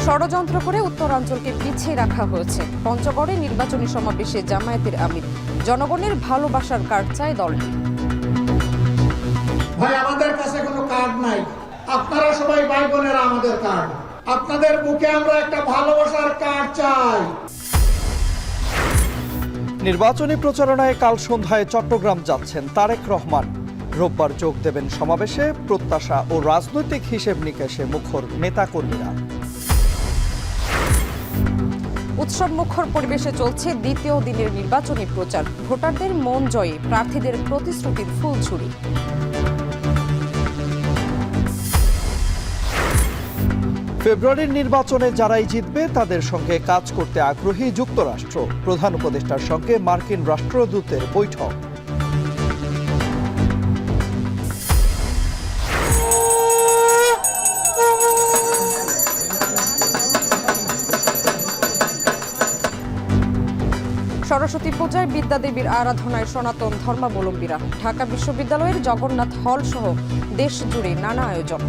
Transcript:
ষড়যন্ত্র করে উত্তরাঞ্চলকে পিছিয়ে রাখা হয়েছে। পঞ্চগড়ে নির্বাচনী সমাবেশে জামায়াতের আমির জনগণের ভালোবাসার কার্ড চায় দলটি। ভাই, আমাদের কাছে কোনো কার্ড নাই, আপনারা সবাই ভাই বোনেরা আমাদের কার্ড। আপনাদের বুকে আমরা একটা ভালোবাসার কার্ড চাই। নির্বাচনী প্রচারণায় কাল সন্ধ্যায় চট্টগ্রাম যাচ্ছেন তারেক রহমান। রোববার যোগ দেবেন সমাবেশে। প্রত্যাশা ও রাজনৈতিক হিসেব নিকেশে মুখর নেতাকর্মীরা। উৎসব মুখর পরিবেশে চলছে দ্বিতীয় দিনের নির্বাচনী প্রচার। ভোটারদের মন জয়ে প্রার্থীদের প্রতিশ্রুতির ফুলঝুরি। ফেব্রুয়ারির নির্বাচনে যারাই জিতবে তাদের সঙ্গে কাজ করতে আগ্রহী যুক্তরাষ্ট্র। প্রধান উপদেষ্টার সঙ্গে মার্কিন রাষ্ট্রদূতের বৈঠক। সরস্বতী পূজায় বিদ্যাদেবীর আরাধনায় সনাতন ধর্মাবলম্বীরা। ঢাকা বিশ্ববিদ্যালয়ের জগন্নাথ হল সহ দেশ জুড়ে নানা আয়োজন।